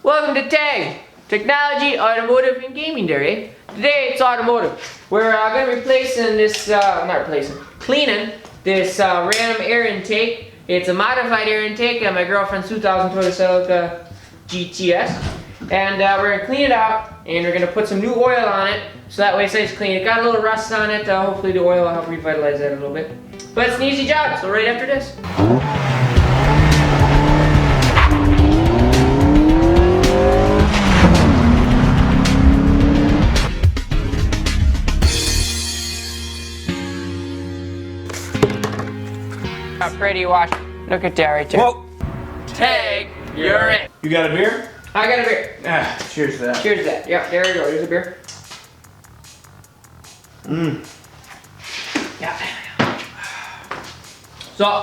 Welcome to TAG, Technology, Automotive, and Gaming Day. Today it's automotive. We're going to be replacing this, cleaning this random air intake. It's a modified air intake on my girlfriend's 2000 Toyota Celica GTS. And we're going to clean it out, and we're going to put some new oil on it, so that way it stays clean. It got a little rust on it, hopefully the oil will help revitalize that a little bit. But it's an easy job, so right after this. How pretty wash. Look at that right there. Whoa! TAG, you're it. You got a beer? I got a beer. Ah, cheers to that. Cheers to that. Yep, there we go. There's a beer. Yeah. So,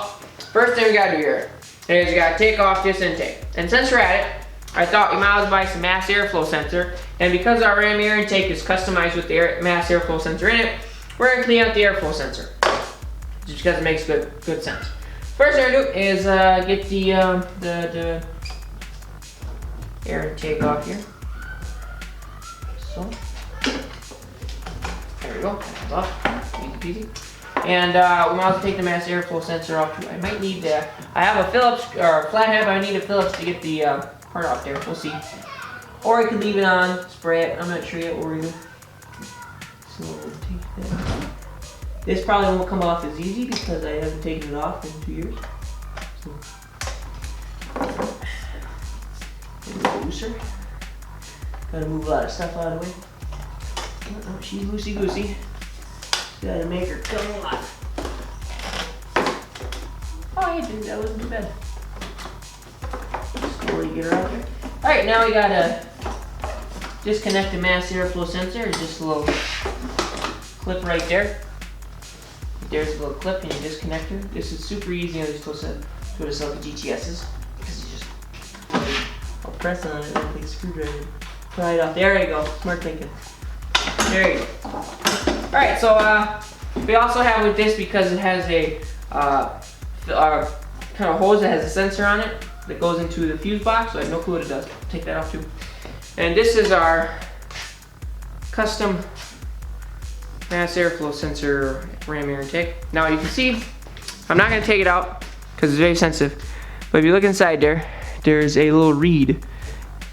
first thing we gotta do here is we gotta take off this intake. And since we're at it, I thought we might as well buy some mass airflow sensor. And because our RAM air intake is customized with the mass airflow sensor in it, we're gonna clean out the airflow sensor. Just because it makes good sense. First thing we're gonna do is get the air intake off here. So, there we go. That's off. Easy peasy. And we might as well take the mass airflow sensor off too. I might need that. I have a Phillips or a flathead, but I need a Phillips to get the part off there. We'll see. Or I could leave it on, spray it. I'm not sure yet what we're gonna do. So we'll take that. This probably won't come off as easy because I haven't taken it off in 2 years. So, a little looser. Gotta move a lot of stuff out of the way. Oh, she's loosey goosey. Gotta make her come alive. Oh, yeah, dude, that wasn't too bad. Slowly get her out there. Alright, now we gotta disconnect the mass airflow sensor. There's just a little clip right there. There's a little clip and you disconnect her. This is super easy on these Toyota Celica GTS's because you just I'll press on it like a screwdriver. Pry it off. There you go. Smart thinking. There you go. Alright, so we also have with this, because it has a kind of hose that has a sensor on it that goes into the fuse box, so I have no clue what it does. I'll take that off too. And this is our custom mass airflow sensor RAM air intake. Now you can see, I'm not going to take it out because it's very sensitive, but if you look inside there, there's a little reed,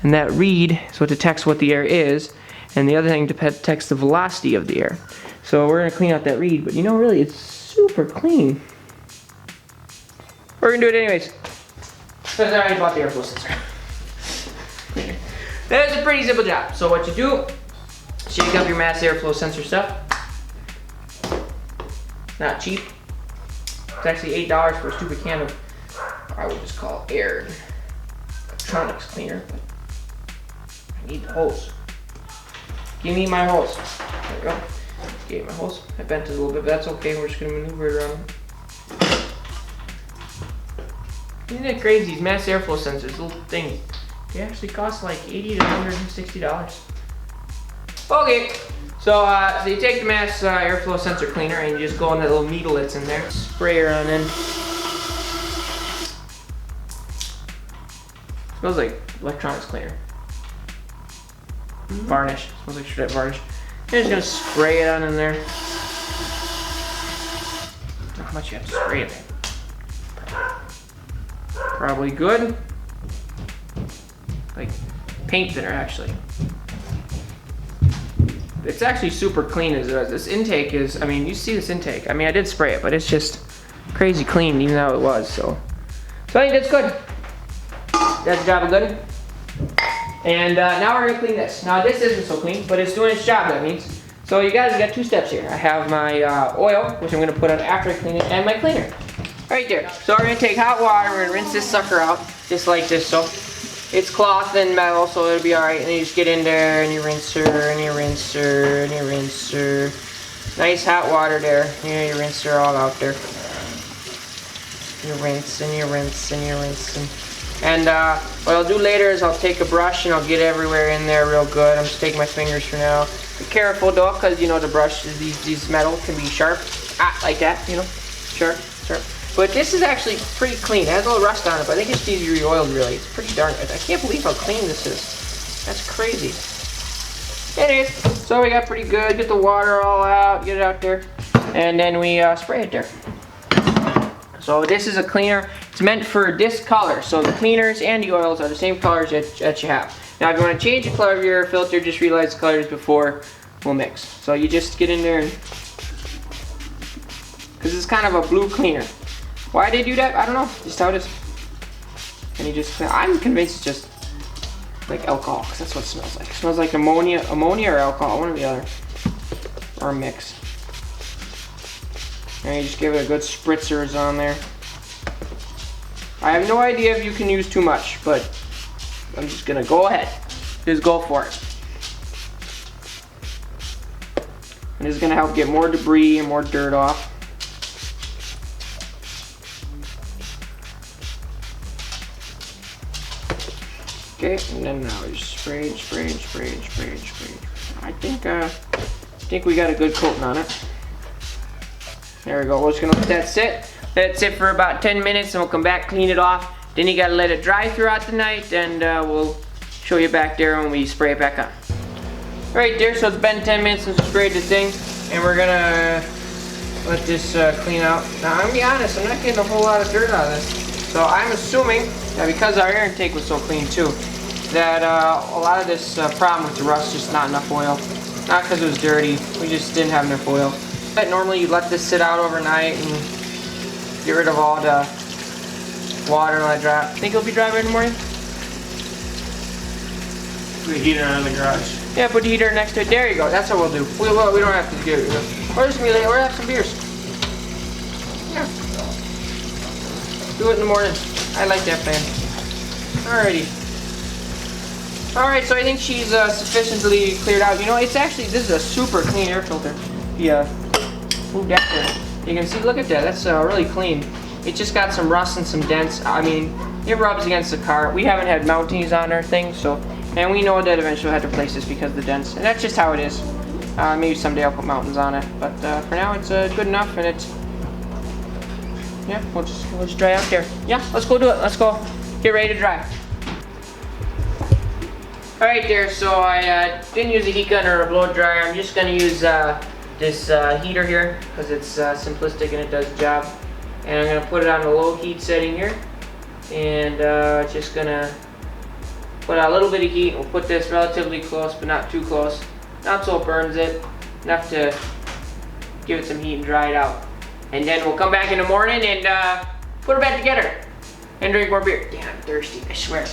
and that reed is what detects what the air is, and the other thing detects the velocity of the air. So we're going to clean out that reed, but you know, really it's super clean. We're going to do it anyways because I already bought the airflow sensor. That is a pretty simple job. So what you do, shake up your mass airflow sensor stuff. Not cheap. It's actually $8 for a stupid can of, I would just call it air electronics cleaner, but I need the hose. Give me my hose. There we go. Gave me my hose. I bent it a little bit, but that's okay. We're just gonna maneuver it around. Isn't it crazy? These mass airflow sensors, little things, they actually cost like $80 to $160. Okay. So you take the mass airflow sensor cleaner and you just go on that little needle that's in there. Spray her on in. Smells like electronics cleaner. Varnish. Smells like straight varnish. You're just gonna spray it on in there. How much you have to spray it in? Probably good. Like paint thinner, actually. It's actually super clean as it is. This intake is, I mean, you see this intake. I mean, I did spray it, but it's just crazy clean, even though it was, so I think that's good. That's the job of good. And now we're gonna clean this. Now this isn't so clean, but it's doing its job, that means. So you guys got 2 steps here. I have my oil, which I'm gonna put on after I clean it, and my cleaner. Right there. So we're gonna take hot water, we're gonna rinse this sucker out, just like this, so. It's cloth and metal, so it'll be alright. And you just get in there and you rinse her and you rinse her and you rinse her. Nice hot water there. Yeah, you rinse her all out there. You rinse and you rinse and you rinse. And what I'll do later is I'll take a brush and I'll get everywhere in there real good. I'm just taking my fingers for now. Be careful though, because you know the brush, these metal can be sharp. Ah, like that, you know. Sharp, sharp. But this is actually pretty clean. It has a little rust on it, but I think it's needs to be re-oiled really. It's pretty darn good. I can't believe how clean this is. That's crazy. Anyways, so we got pretty good. Get the water all out, get it out there, and then we spray it there. So this is a cleaner. It's meant for this color. So the cleaners and the oils are the same colors that you have. Now if you want to change the color of your filter, just realize the colors before will mix. So you just get in there and, because it's kind of a blue cleaner. Why they do that, I don't know, just how it is. And you just, I'm convinced it's just like alcohol, because that's what it smells like. It smells like ammonia or alcohol, one or the other. Or a mix. And you just give it a good spritzers on there. I have no idea if you can use too much, but I'm just gonna go ahead. Just go for it. And this is gonna help get more debris and more dirt off. Okay, and then now we just spray. I think we got a good coating on it. There we go. We're just gonna let that sit. Let it sit for about 10 minutes, and we'll come back, clean it off. Then you gotta let it dry throughout the night, and we'll show you back there when we spray it back on. Right there, so it's been 10 minutes since we sprayed the thing, and we're gonna let this clean out. Now, I'm gonna be honest, I'm not getting a whole lot of dirt out of this. So I'm assuming that because our air intake was so clean too, that a lot of this problem with the rust, just not enough oil. Not because it was dirty, we just didn't have enough oil. But normally you let this sit out overnight and get rid of all the water and let it dry. Think it'll be dry by in the morning? Put the heater on in the garage. Yeah, put the heater next to it. There you go, that's what we'll do. We don't have to do it. We're just gonna be late, we'll have some beers. Yeah. Do it in the morning. I like that plan. Alrighty. Alright, so I think she's sufficiently cleared out. You know, it's actually, this is a super clean air filter. Yeah. Move that there. You can see, look at that, that's really clean. It just got some rust and some dents. I mean, it rubs against the car. We haven't had mountings on our thing, so, and we know that eventually we'll have to replace this because of the dents. And that's just how it is. Maybe someday I'll put mountains on it, but for now it's good enough, and it's, yeah, we'll just dry out there. Yeah, let's go do it. Let's go get ready to dry. Alright there, so I didn't use a heat gun or a blow dryer. I'm just going to use this heater here because it's simplistic and it does the job. And I'm going to put it on the low heat setting here. And just going to put out a little bit of heat. We'll put this relatively close, but not too close. Not so it burns it. Enough to give it some heat and dry it out. And then we'll come back in the morning and put it back together. And drink more beer. Damn, I'm thirsty, I swear.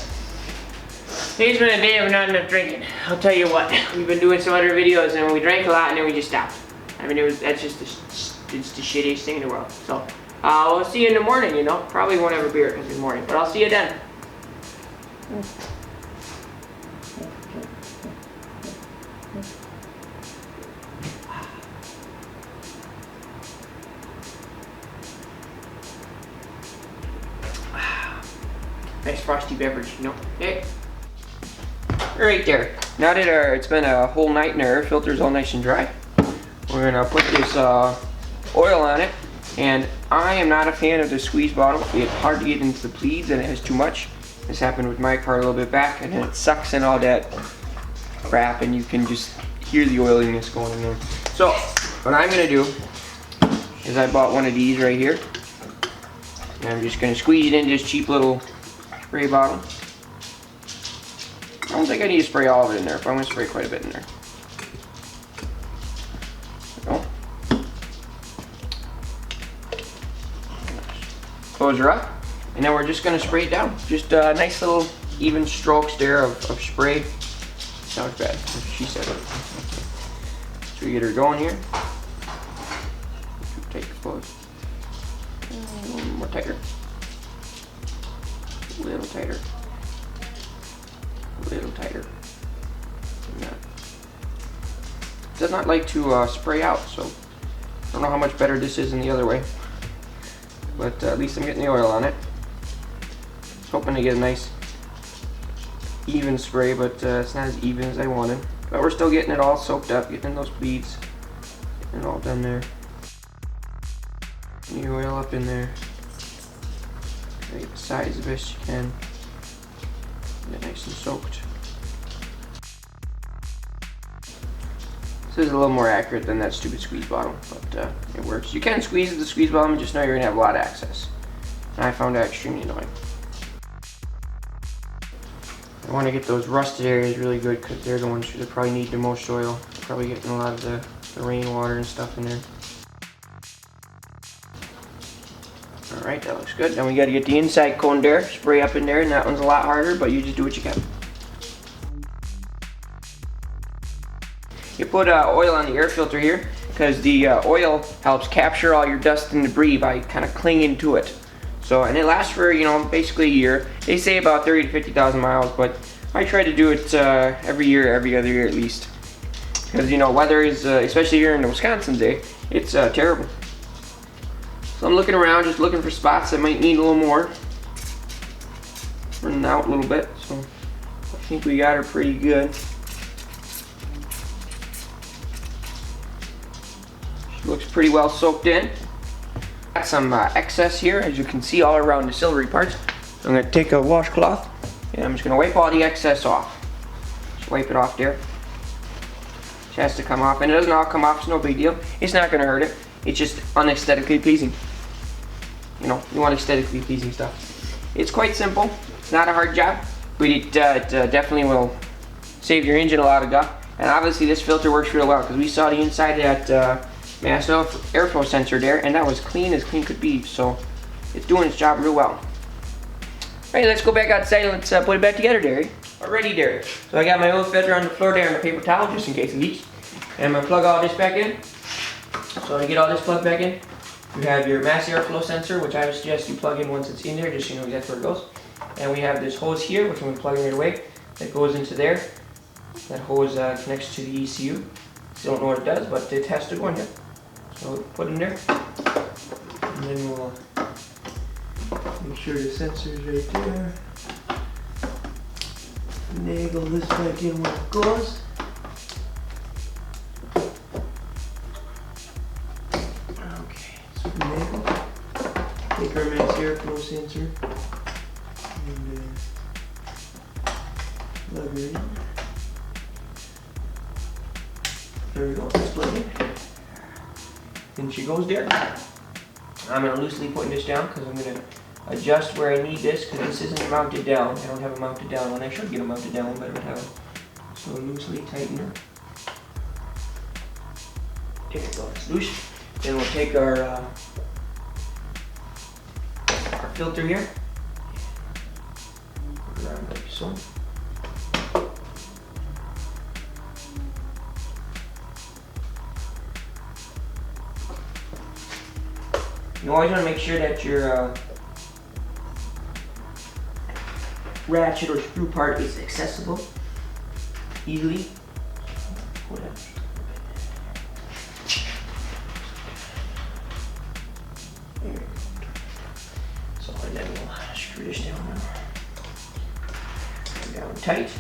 Today's been a day of not enough drinking. I'll tell you what, we've been doing some other videos and we drank a lot and then we just stopped. I mean, that's just it's the shittiest thing in the world. So, we'll see you in the morning, you know. Probably won't have a beer because it's the morning, but I'll see you then. Nice frosty beverage, you know. Okay. Right there. Now that it's been a whole night and our air filter's all nice and dry, we're gonna put this oil on it. And I am not a fan of the squeeze bottle. It's hard to get into the pleats and it has too much. This happened with my car a little bit back, and then it sucks in all that crap and you can just hear the oiliness going in there. So what I'm gonna do is I bought one of these right here. And I'm just gonna squeeze it into this cheap little spray bottle. I don't think I need to spray all of it in there, but I'm going to spray quite a bit in there. There we go. Close her up, and then we're just going to spray it down. Just nice little even strokes there of spray. Sounds bad, she said it. So we get her going here. Take your close. A little more tighter. A little tighter. A little tighter. It does not like to spray out, so I don't know how much better this is than the other way. But at least I'm getting the oil on it. I was hoping to get a nice even spray, but it's not as even as I wanted. But we're still getting it all soaked up, getting those beads, getting it all done there. The oil up in there. right the sides the best you can. Get it nice and soaked. This is a little more accurate than that stupid squeeze bottle, but it works. You can squeeze the squeeze bottle, just know you're gonna have a lot of access. And I found that extremely annoying. I want to get those rusted areas really good because they're the ones that probably need the most oil. Probably getting a lot of the rainwater and stuff in there. Alright, that looks good. Then we got to get the inside cone there, spray up in there, and that one's a lot harder, but you just do what you can. You put oil on the air filter here because the oil helps capture all your dust and debris by kind of clinging to it. So, and it lasts for, you know, basically a year. They say about 30 to 50,000 miles, but I try to do it every year, every other year at least. Because, you know, weather is, especially here in the Wisconsin day, it's terrible. So I'm looking around, just looking for spots that might need a little more. Running out a little bit, so I think we got her pretty good. She looks pretty well soaked in. Got some excess here, as you can see, all around the silvery parts. So I'm going to take a washcloth and I'm just going to wipe all the excess off. Just wipe it off there. It has to come off, and it doesn't all come off, it's no big deal. It's not going to hurt it. It's just unaesthetically pleasing. You know, you want aesthetically pleasing stuff. It's quite simple. It's not a hard job, but it definitely will save your engine a lot of guff. And obviously this filter works real well because we saw the inside of that mass airflow sensor there, and that was clean as clean could be. So it's doing its job real well. Alright, let's go back outside and let's put it back together, Derry. Alrighty, Derry. So I got my oil filter on the floor there and a paper towel just in case it leaks. And I'm going to plug all this back in. So to get all this plugged back in, you have your mass airflow sensor, which I would suggest you plug in once it's in there, just so you know exactly where it goes. And we have this hose here, which I'm going to plug in right away, that goes into there. That hose connects to the ECU. Still don't know what it does, but it has to go in there. So we'll put it in there. And then we'll make sure the sensor's right there. Naggle this back in where it goes. Okay, so naggle. Take our mass airflow sensor and plug it in. There we go, it's plugged in. And she goes there. I'm going to loosely put this down because I'm going to adjust where I need this because this isn't mounted down. I don't have it mounted down when I should get it mounted down, but I don't have it. So loosely tighten her. There we go, it's loose. Then we'll take our filter here. Put it around like so. You always want to make sure that your ratchet or screw part is accessible easily. There we go. So and then we'll screw this down now. Down tight.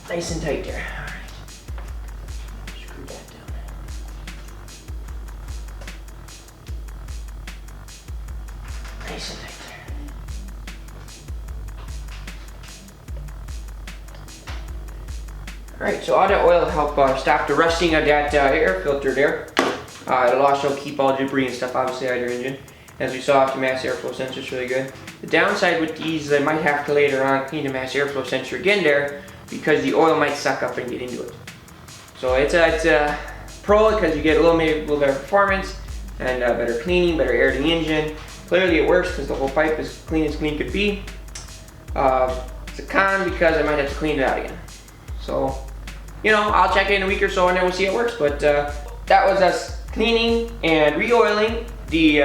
Nice and tight there. All right. Screw that down. Nice and tight there. All right, so all that oil will help stop the rusting of that air filter there. It'll also keep all the debris and stuff obviously out of your engine. As we saw, the mass airflow sensor is really good. The downside with these, I might have to later on clean the mass airflow sensor again there, because the oil might suck up and get into it. So it's a pro because you get maybe a little better performance and better cleaning, better air to the engine. Clearly it works because the whole pipe is clean as clean could be. It's a con because I might have to clean it out again. So, you know, I'll check it in a week or so and then we'll see how it works. But that was us cleaning and re-oiling the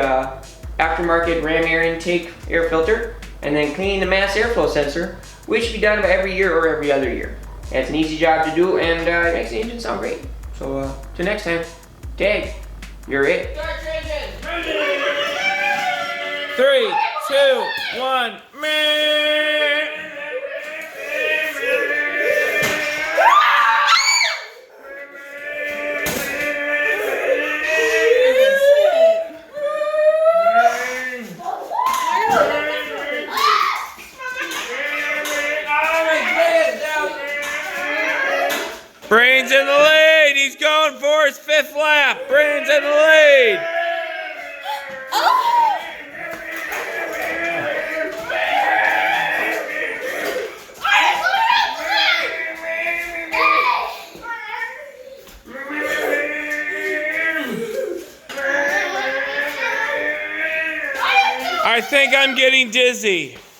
aftermarket ram air intake air filter, and then cleaning the mass airflow sensor, which should be done every year or every other year. And it's an easy job to do, and it makes the engine sound great. So till next time, Dag, you're it. Start engine! 3, 2, 1, meh! Brain's in the lead. He's going for his 5th lap. Brain's in the lead. I think I'm getting dizzy.